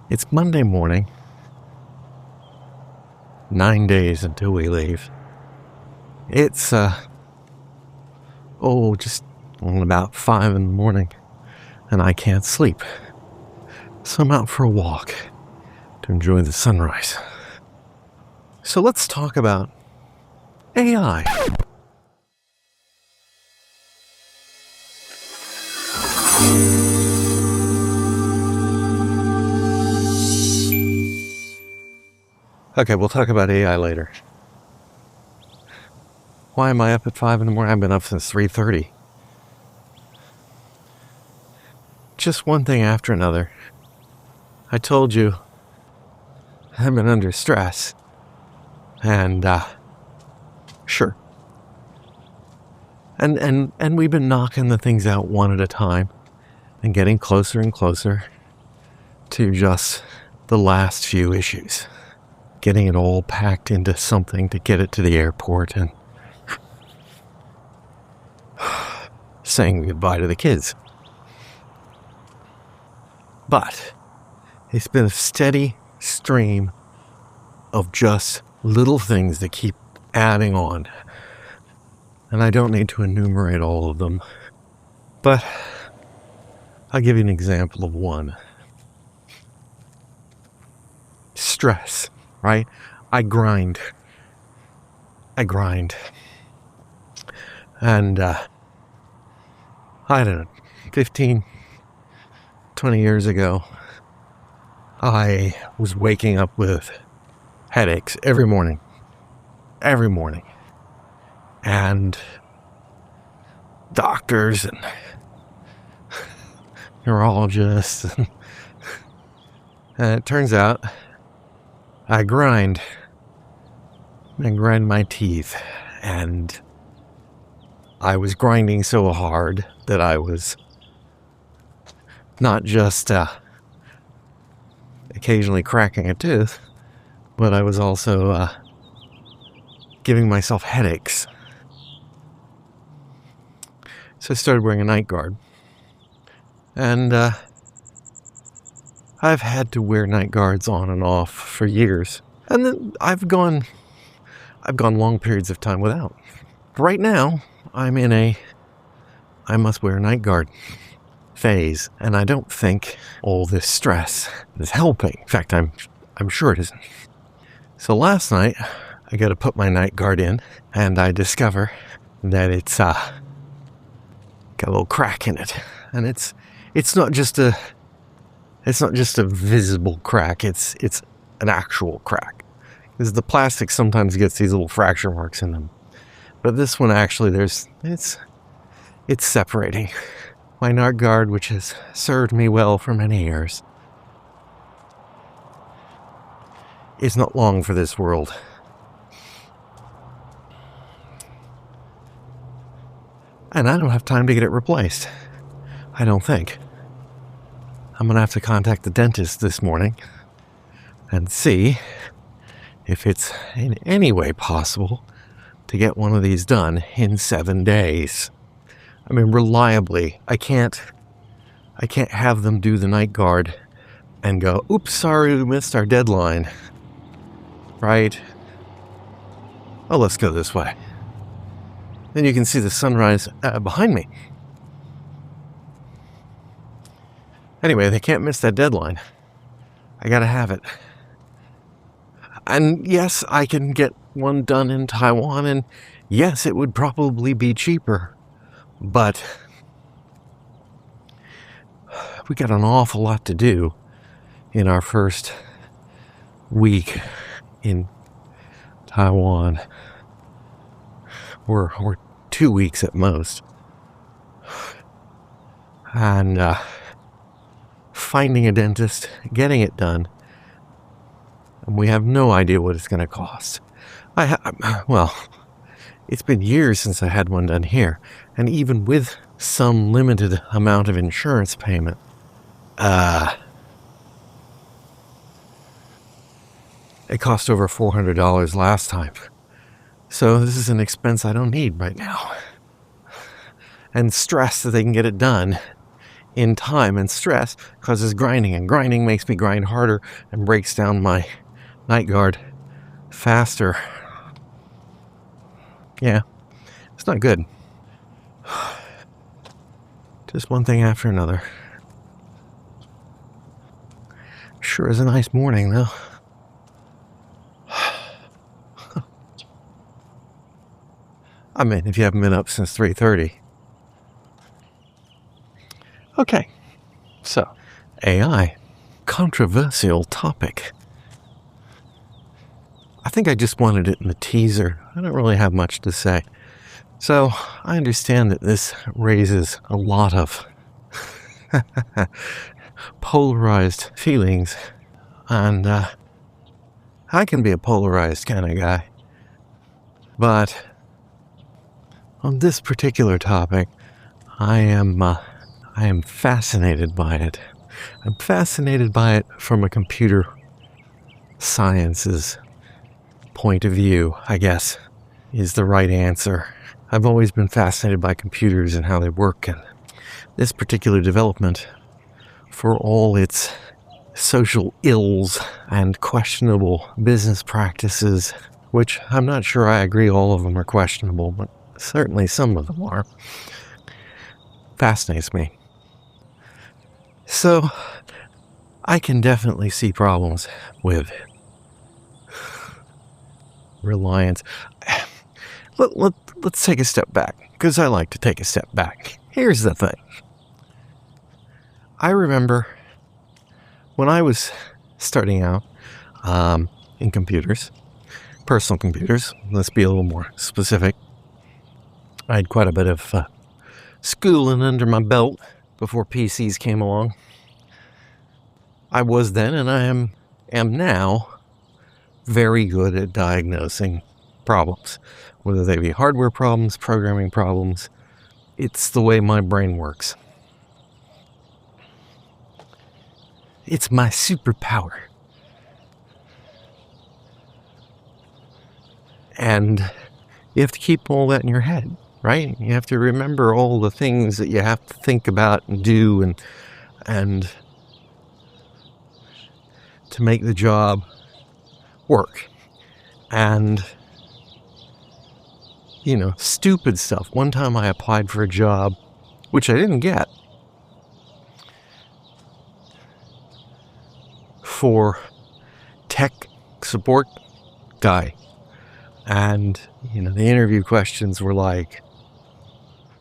It's Monday morning, 9 days until we leave. It's, just about 5 in the morning, and I can't sleep. So I'm out for a walk to enjoy the sunrise. So let's talk about AI. Okay, we'll talk about AI later. Why am I up at 5 in the morning? I've been up since 3:30. Just one thing after another. I told you I've been under stress. And, sure. And we've been knocking the things out one at a time and getting closer and closer to just the last few issues. Getting it all packed into something to get it to the airport and saying goodbye to the kids. But it's been a steady stream of just little things that keep adding on. And I don't need to enumerate all of them. But I'll give you an example of one. Stress, right? I grind. And, I don't know, 15, 20 years ago, I was waking up with headaches every morning. And doctors and neurologists. And it turns out I grind my teeth. And I was grinding so hard that I was not just occasionally cracking a tooth, but I was also giving myself headaches. So I started wearing a night guard. And I've had to wear night guards on and off for years. And then I've gone long periods of time without. Right now, I'm in a I must wear a night guard phase, and I don't think all this stress is helping. In fact, I'm sure it isn't. So last night, I got to put my night guard in, and I discover that it's got a little crack in it, and it's not just a visible crack. It's an actual crack, because the plastic sometimes gets these little fracture marks in them, but this one actually it's separating. My night guard, which has served me well for many years, is not long for this world. And I don't have time to get it replaced. I don't think. I'm going to have to contact the dentist this morning and see if it's in any way possible to get one of these done in 7 days. I mean, reliably, I can't have them do the night guard and go, oops, sorry, we missed our deadline. Right? Oh, let's go this way. Then you can see the sunrise behind me. Anyway, they can't miss that deadline. I gotta have it. And yes, I can get one done in Taiwan, and yes, it would probably be cheaper. But we got an awful lot to do in our first week in Taiwan. We're 2 weeks at most. And finding a dentist, getting it done, and we have no idea what it's going to cost. It's been years since I had one done here, and even with some limited amount of insurance payment, it cost over $400 last time. So this is an expense I don't need right now. And stress that they can get it done in time, and stress causes grinding, and grinding makes me grind harder and breaks down my night guard faster. Yeah, it's not good. Just one thing after another. Sure is a nice morning, though. I mean, if you haven't been up since 3:30. Okay, so AI, controversial topic. I think I just wanted it in the teaser. I don't really have much to say. So I understand that this raises a lot of polarized feelings, and I can be a polarized kind of guy. But on this particular topic, I am fascinated by it. I'm fascinated by it from a computer science's point of view, I guess, is the right answer. I've always been fascinated by computers and how they work, and this particular development, for all its social ills and questionable business practices, which I'm not sure I agree all of them are questionable, but certainly some of them are, fascinates me. So, I can definitely see problems with reliance. Let's take a step back, because I like to take a step back. Here's the thing. I remember when I was starting out in computers, personal computers, let's be a little more specific. I had quite a bit of schooling under my belt before PCs came along. I was then, and I am now, very good at diagnosing problems, whether they be hardware problems, programming problems. It's the way my brain works. It's my superpower. And you have to keep all that in your head, right? You have to remember all the things that you have to think about and do and to make the job work. And, stupid stuff. One time I applied for a job, which I didn't get, for tech support guy. And, the interview questions were like,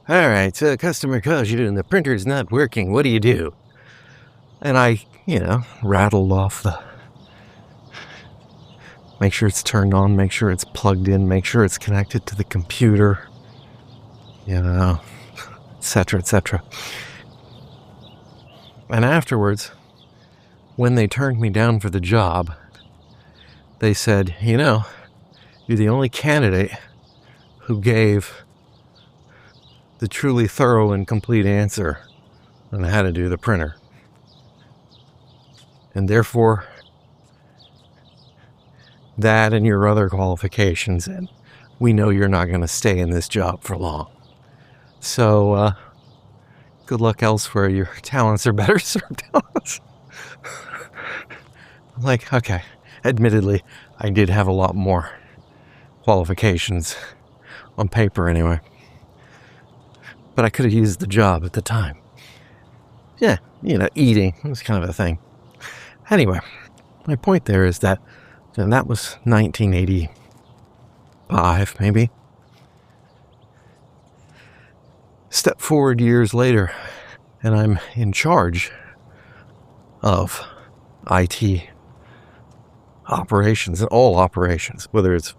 all right, so a customer calls you and the printer's not working. What do you do? And I, rattled off make sure it's turned on, make sure it's plugged in, make sure it's connected to the computer, et cetera, et cetera. And afterwards, when they turned me down for the job, they said, you're the only candidate who gave the truly thorough and complete answer on how to do the printer. And therefore, that and your other qualifications, and we know you're not going to stay in this job for long. So, good luck elsewhere. Your talents are better served elsewhere. I'm like, okay, admittedly, I did have a lot more qualifications on paper anyway. But I could have used the job at the time. Yeah, eating was kind of a thing. Anyway, my point there is that that was 1985, maybe. Step forward years later, and I'm in charge of IT operations, and all operations, whether it's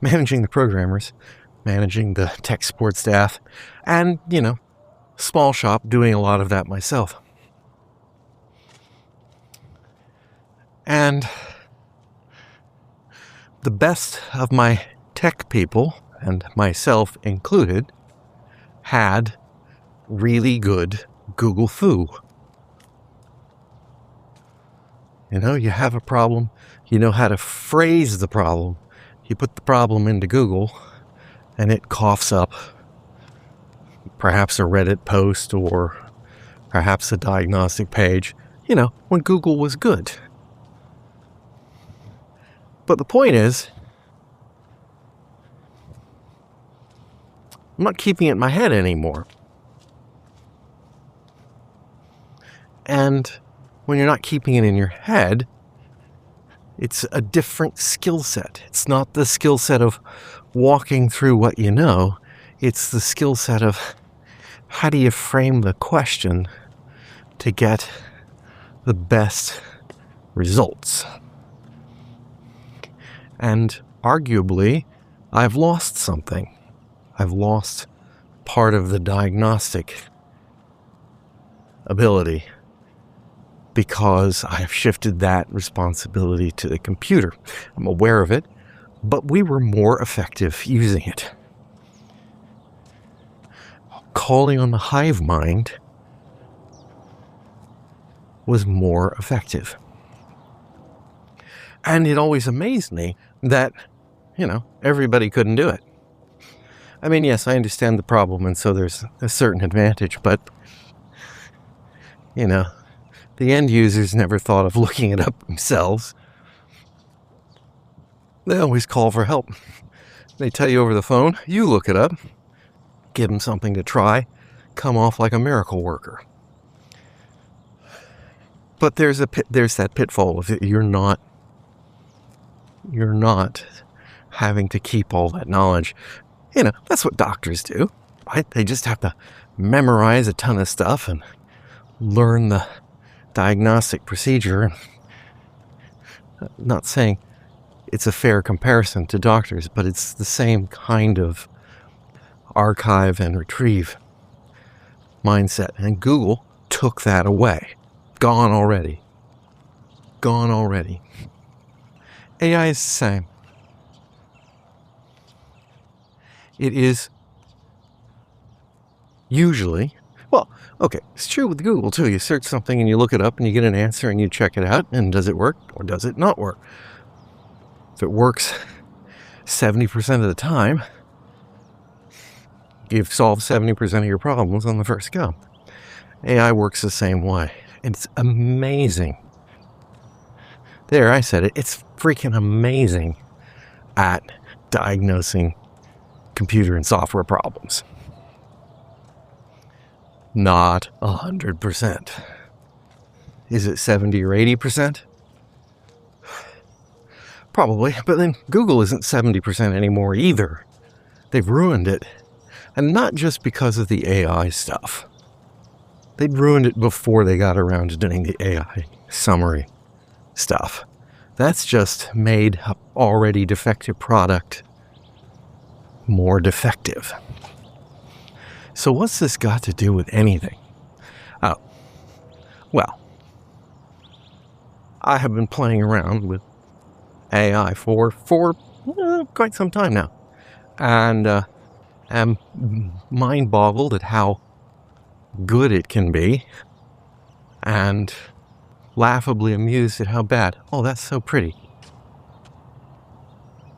managing the programmers, managing the tech support staff, and, small shop, doing a lot of that myself. And the best of my tech people, and myself included, had really good Google Foo. You have a problem, you know how to phrase the problem. You put the problem into Google, and it coughs up perhaps a Reddit post or perhaps a diagnostic page, when Google was good. But the point is, I'm not keeping it in my head anymore. And when you're not keeping it in your head, it's a different skill set. It's not the skill set of walking through what you know. It's the skill set of how do you frame the question to get the best results. And arguably, I've lost something. I've lost part of the diagnostic ability because I've shifted that responsibility to the computer. I'm aware of it, but we were more effective using it. Calling on the hive mind was more effective. And it always amazed me that, everybody couldn't do it. I mean, yes, I understand the problem, and so there's a certain advantage, but, the end users never thought of looking it up themselves. They always call for help. They tell you over the phone, you look it up, give them something to try, come off like a miracle worker. But there's that pitfall of it. You're not having to keep all that knowledge. That's what doctors do, right? They just have to memorize a ton of stuff and learn the diagnostic procedure. I'm not saying it's a fair comparison to doctors, but it's the same kind of archive and retrieve mindset. And Google took that away. Gone already. AI is the same. It is usually, it's true with Google too. You search something and you look it up and you get an answer and you check it out, and does it work or does it not work? If it works 70% of the time, you've solved 70% of your problems on the first go. AI works the same way. It's amazing. There, I said it. It's freaking amazing at diagnosing computer and software problems. Not 100%. Is it 70 or 80%? Probably, but then Google isn't 70% anymore either. They've ruined it. And not just because of the AI stuff. They'd ruined it before they got around to doing the AI summary stuff. That's just made an already defective product more defective. So what's this got to do with anything? Oh, well, I have been playing around with AI for quite some time now, and am mind-boggled at how good it can be, and laughably amused at how bad. Oh, that's so pretty.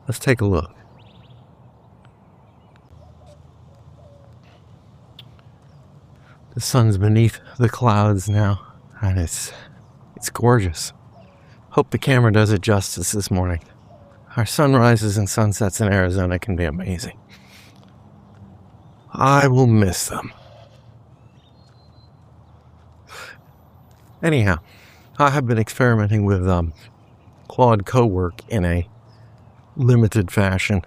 Let's take a look. The sun's beneath the clouds now, and it's gorgeous. Hope the camera does it justice this morning. Our sunrises and sunsets in Arizona can be amazing. I will miss them. Anyhow, I have been experimenting with Claude Cowork in a limited fashion.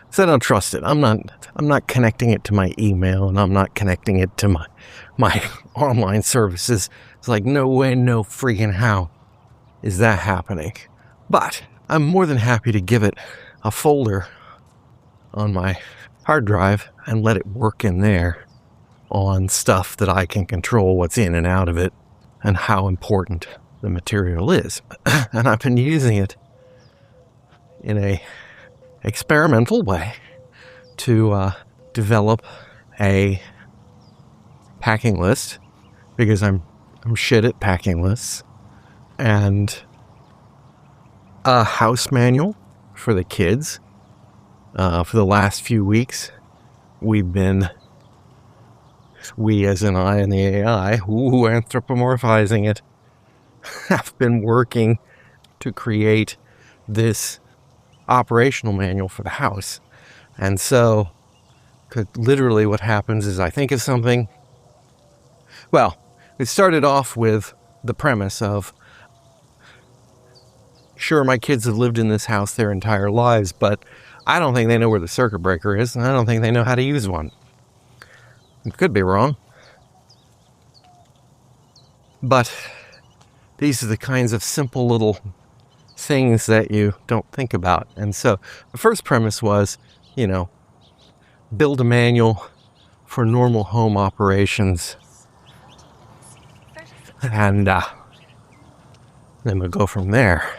So I don't trust it. I'm not connecting it to my email, and I'm not connecting it to my online services. It's like, no way, no freaking how is that happening. But I'm more than happy to give it a folder on my hard drive and let it work in there on stuff that I can control what's in and out of it and how important the material is. And I've been using it in a experimental way to develop a packing list, because I'm shit at packing lists, and a house manual for the kids. For the last few weeks, we've been We, as in I and the AI, anthropomorphizing it, have been working to create this operational manual for the house. And so, literally what happens is I think of something. Well, it started off with the premise of, sure, my kids have lived in this house their entire lives, but I don't think they know where the circuit breaker is, and I don't think they know how to use one. It could be wrong. But these are the kinds of simple little things that you don't think about. And so the first premise was, build a manual for normal home operations. And then we'll go from there.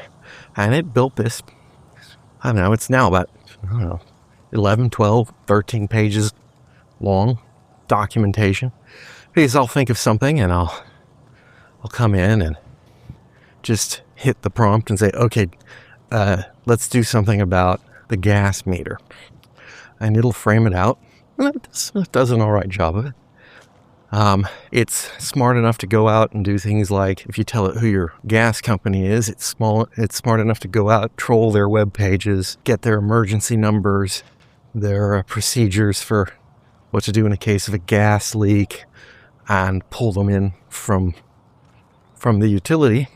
And it built this, I don't know, it's now about, 11, 12, 13 pages long documentation. Because I'll think of something and I'll come in and just hit the prompt and say, okay, let's do something about the gas meter. And it'll frame it out. And it does an all right job of it. It's smart enough to go out and do things like, if you tell it who your gas company is, it's smart enough to go out, troll their web pages, get their emergency numbers, their procedures for what to do in a case of a gas leak, and pull them in from the utility.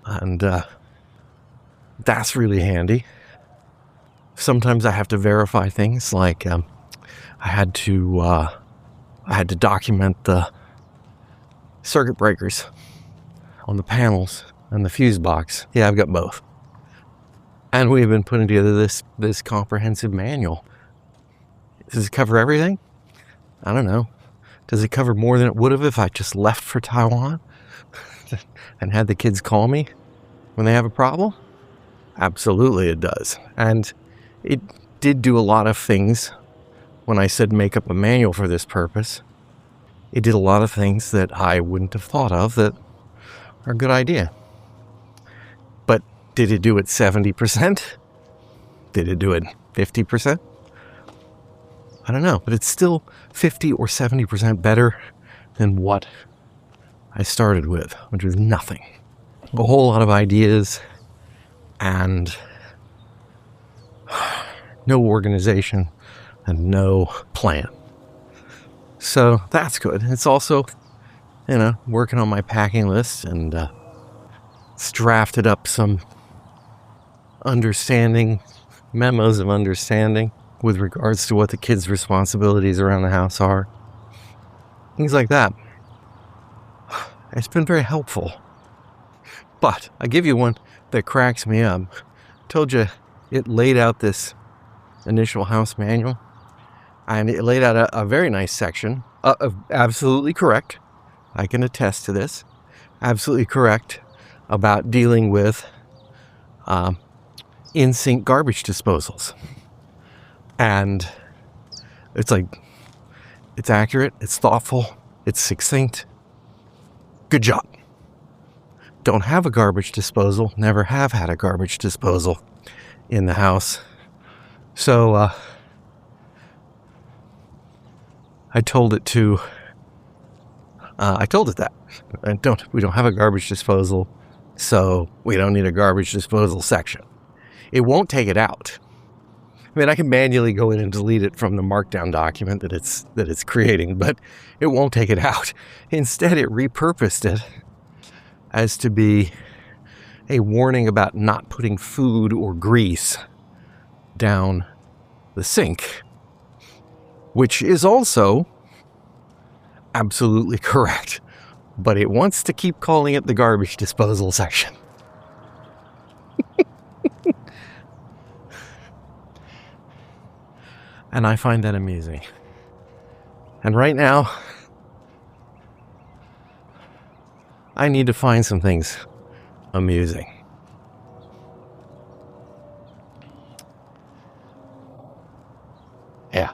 And that's really handy. Sometimes I have to verify things, like I had to document the circuit breakers on the panels and the fuse box. Yeah, I've got both. And we've been putting together this comprehensive manual. Does it cover everything? I don't know. Does it cover more than it would have if I just left for Taiwan and had the kids call me when they have a problem? Absolutely it does. And it did do a lot of things. When I said make up a manual for this purpose, it did a lot of things that I wouldn't have thought of that are a good idea. But did it do it 70%? Did it do it 50%? I don't know, but it's still 50 or 70% better than what I started with, which was nothing. A whole lot of ideas and no organization and no plan. So that's good. It's also, working on my packing list, and it's drafted up some memos of understanding with regards to what the kids' responsibilities around the house are. Things like that. It's been very helpful. But I give you one that cracks me up. I told you it laid out this initial house manual, and it laid out a very nice section, absolutely correct. I can attest to this. Absolutely correct about dealing with in-sink garbage disposals. And it's accurate, it's thoughtful, it's succinct. Good job. Don't have a garbage disposal, never have had a garbage disposal in the house. So, I told it that. We don't have a garbage disposal, so we don't need a garbage disposal section. It won't take it out. I mean, I can manually go in and delete it from the markdown document that it's creating, but it won't take it out. Instead, it repurposed it as to be a warning about not putting food or grease down the sink, which is also absolutely correct, but it wants to keep calling it the garbage disposal section. And I find that amusing. And right now, I need to find some things amusing. Yeah.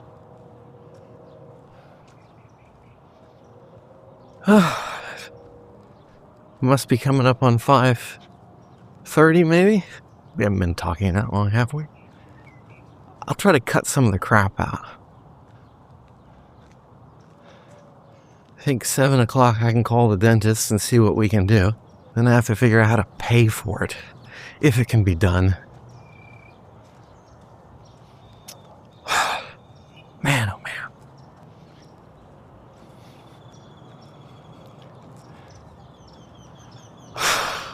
Must be coming up on 5:30 maybe? We haven't been talking that long, have we? I'll try to cut some of the crap out. I think 7 o'clock I can call the dentist and see what we can do. Then I have to figure out how to pay for it, if it can be done. Man, oh man.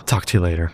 Talk to you later.